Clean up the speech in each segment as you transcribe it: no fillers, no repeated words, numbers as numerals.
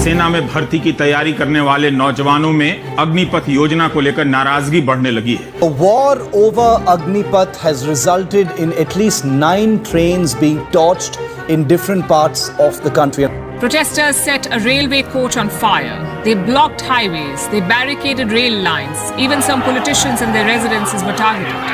सेना में भर्ती की तैयारी करने वाले नौजवानों में अग्निपथ योजना को लेकर नाराजगी बढ़ने लगी है। A war over Agnipath has resulted in at least 9 trains being torched in different parts of the country. Protesters set a railway coach on fire. They blocked highways. They barricaded rail lines. Even some politicians and their residences were targeted.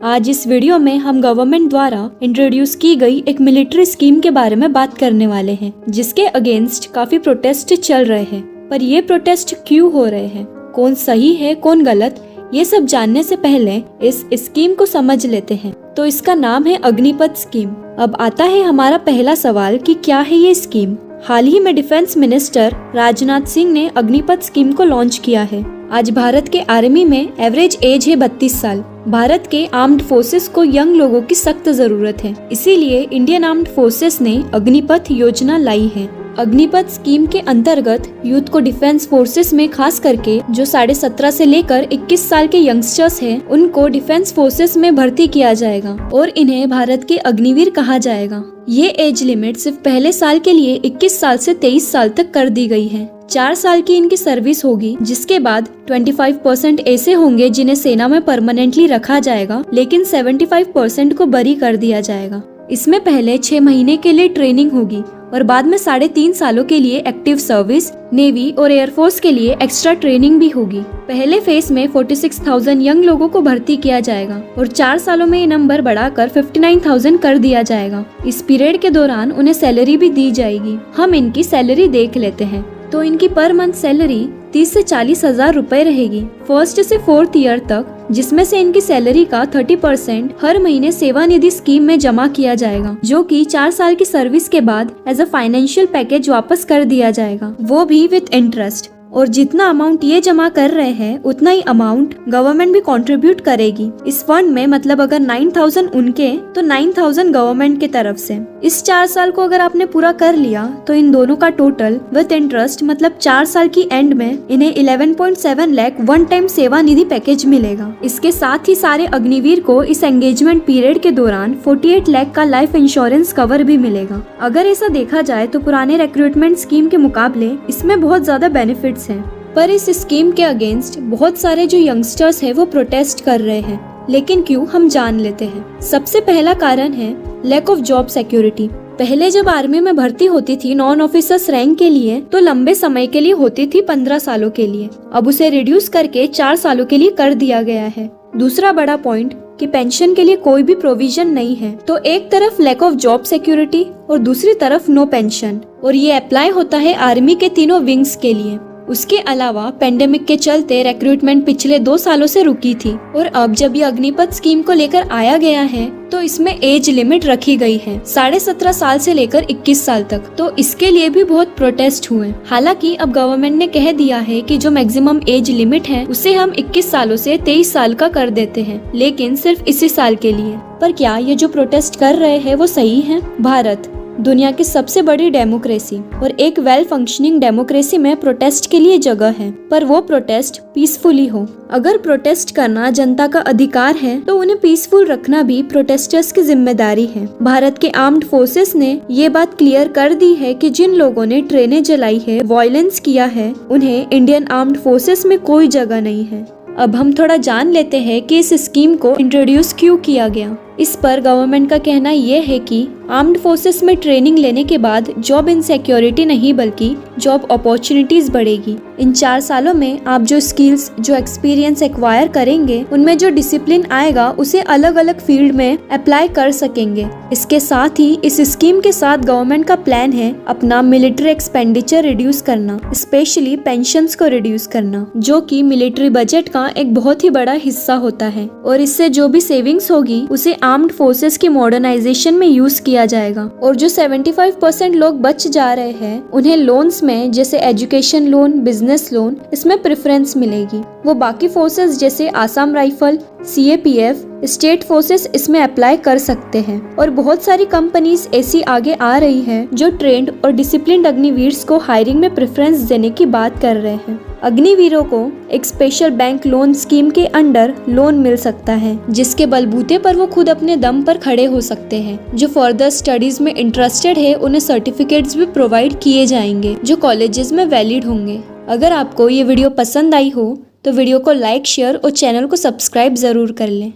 आज इस video में हम government द्वारा introduce की गई एक military scheme के बारे में बात करने वाले हैं, जिसके अगेंस्ट काफी प्रोटेस्ट चल रहे हैं। पर ये प्रोटेस्ट क्यों हो रहे हैं, कौन सही है कौन गलत, ये सब जानने से पहले इस स्कीम को समझ लेते हैं। तो इसका नाम है अग्निपथ स्कीम। अब आता है हमारा पहला सवाल कि क्या है ये स्कीम। हाल ही में डिफेंस मिनिस्टर राजनाथ सिंह ने अग्निपथ स्कीम को लॉन्च किया है। आज भारत के आर्मी में एवरेज एज है 32 साल। भारत के आर्म्ड फोर्सेस को यंग लोगों की सख्त जरूरत है, इसीलिए इंडियन आर्म्ड फोर्सेस ने अग्निपथ योजना लाई है। अग्निपथ स्कीम के अंतर्गत यूथ को डिफेंस फोर्सेस में खास करके जो 17.5 से लेकर 21 साल के यंगस्टर्स हैं, उनको डिफेंस फोर्सेस में भर्ती किया जाएगा और इन्हें भारत के अग्निवीर कहा जाएगा। ये एज लिमिट सिर्फ पहले साल के लिए 21 साल से 23 साल तक कर दी गई है। 4 साल की इनकी सर्विस होगी, जिसके बाद 25% ऐसे होंगे जिन्हें सेना में परमानेंटली रखा जाएगा, लेकिन 75% को बरी कर दिया जाएगा। इसमें पहले 6 महीने के लिए ट्रेनिंग होगी और बाद में 3.5 सालों के लिए एक्टिव सर्विस, नेवी और एयरफोर्स के लिए एक्स्ट्रा ट्रेनिंग भी होगी। पहले फेज में 46,000 यंग लोगों को भर्ती किया जाएगा और 4 सालों में ये नंबर बढ़ाकर 59,000 कर दिया जाएगा। इस पीरियड के दौरान उन्हें सैलरी भी दी जाएगी। हम इनकी सैलरी देख लेते हैं। तो इनकी पर मंथ सैलरी 30 से 40 हजार रुपए रहेगी 1st से 4th ईयर तक, जिसमें से इनकी सैलरी का 30% हर महीने सेवा निधि स्कीम में जमा किया जाएगा, जो कि 4 साल की सर्विस के बाद एज अ फाइनेंशियल पैकेज वापस कर दिया जाएगा, वो भी विद इंटरेस्ट। और जितना अमाउंट ये जमा कर रहे हैं उतना ही अमाउंट गवर्नमेंट भी कंट्रीब्यूट करेगी इस फंड में। मतलब अगर 9,000 उनके तो 9,000 गवर्नमेंट के तरफ से। इस 4 साल को अगर आपने पूरा कर लिया तो इन दोनों का टोटल विद इंटरेस्ट मतलब 4 साल की एंड में इन्हें 11.7 लाख वन टाइम सेवा निधि पैकेज मिलेगा। इसके साथ ही सारे अग्निवीर को इस एंगेजमेंट पीरियड के दौरान 48 लाख का लाइफ इंश्योरेंस कवर भी मिलेगा। अगर ऐसा देखा जाए तो पुराने रिक्रूटमेंट स्कीम के मुकाबले इसमें बहुत ज्यादा बेनिफिट हैं। पर इस स्कीम के अगेंस्ट बहुत सारे जो यंगस्टर्स हैं वो प्रोटेस्ट कर रहे हैं। लेकिन क्यों, हम जान लेते हैं। सबसे पहला कारण है लैक ऑफ जॉब सिक्योरिटी। पहले जब आर्मी में भर्ती होती थी नॉन ऑफिसर्स रैंक के लिए तो लंबे समय के लिए होती थी 15 सालों के लिए। अब उसे रिड्यूस करके 4 सालों के लिए कर दिया गया है। दूसरा बड़ा पॉइंट कि पेंशन के लिए कोई भी प्रोविजन नहीं है। तो एक तरफ लैक ऑफ जॉब सिक्योरिटी और दूसरी तरफ नो पेंशन, और ये अप्लाई होता है आर्मी के तीनों विंग्स के लिए। उसके अलावा पेंडेमिक के चलते रिक्रूटमेंट पिछले 2 सालों से रुकी थी और अब जब ये अग्निपथ स्कीम को लेकर आया गया है तो इसमें एज लिमिट रखी गई है 17.5 साल से लेकर 21 साल तक। तो इसके लिए भी बहुत प्रोटेस्ट हुए। हालांकि अब गवर्नमेंट ने कह दिया है कि जो मैक्सिमम एज लिमिट है उसे हम 21 सालों से 23 साल का कर देते हैं, लेकिन सिर्फ इसी साल के लिए। पर क्या ये जो प्रोटेस्ट कर रहे हैं वो सही है? भारत दुनिया की सबसे बड़ी डेमोक्रेसी और एक वेल फंक्शनिंग डेमोक्रेसी में प्रोटेस्ट के लिए जगह है, पर वो प्रोटेस्ट पीसफुली हो। अगर प्रोटेस्ट करना जनता का अधिकार है तो उन्हें पीसफुल रखना भी प्रोटेस्टर्स की जिम्मेदारी है। भारत के आर्म्ड फोर्सेस ने ये बात क्लियर कर दी है कि जिन लोगों ने ट्रेनें जलाई है, वायलेंस किया है, उन्हें इंडियन आर्म्ड फोर्सेस में कोई जगह नहीं है। अब हम थोड़ा जान लेते हैं कि इस स्कीम को इंट्रोड्यूस क्यों किया गया। इस पर गवर्नमेंट का कहना यह है कि आर्म्ड फोर्सेस में ट्रेनिंग लेने के बाद जॉब इनसिक्योरिटी नहीं बल्कि जॉब अपॉर्चुनिटीज बढ़ेगी। इन 4 सालों में आप जो स्किल्स, जो एक्सपीरियंस एक्वायर करेंगे, उनमें जो डिसिप्लिन आएगा उसे अलग अलग फील्ड में अप्लाई कर सकेंगे। इसके साथ ही इस स्कीम के साथ गवर्नमेंट का प्लान है अपना मिलिट्री एक्सपेंडिचर रिड्यूस करना, स्पेशली पेंशन्स को रिड्यूस करना, जो कि मिलिट्री बजट का एक बहुत ही बड़ा हिस्सा होता है। और इससे जो भी सेविंग्स होगी उसे आर्म्ड फोर्सेस की मॉडर्नाइजेशन में यूज किया जाएगा। और जो 75% लोग बच जा रहे हैं उन्हें लोन्स में, जैसे एजुकेशन लोन, बिजनेस लोन, इसमें प्रेफरेंस मिलेगी। वो बाकी फोर्सेस जैसे Assam rifle CAPF, state forces इसमें अप्लाई कर सकते हैं और बहुत सारी कंपनीज ऐसी आगे आ रही हैं जो ट्रेंड और डिसिप्लिन्ड अग्निवीर को हायरिंग में प्रेफरेंस देने की बात कर रहे हैं। अग्निवीरों को एक स्पेशल बैंक लोन स्कीम के अंडर लोन मिल सकता है जिसके बलबूते पर वो खुद अपने दम पर खड़े हो सकते हैं। जो फर्दर स्टडीज में इंटरेस्टेड है उन्हें सर्टिफिकेट्स भी प्रोवाइड किए जाएंगे जो कॉलेजेस में वैलिड होंगे। अगर आपको ये वीडियो पसंद आई हो तो वीडियो को लाइक, शेयर और चैनल को सब्सक्राइब जरूर कर लें।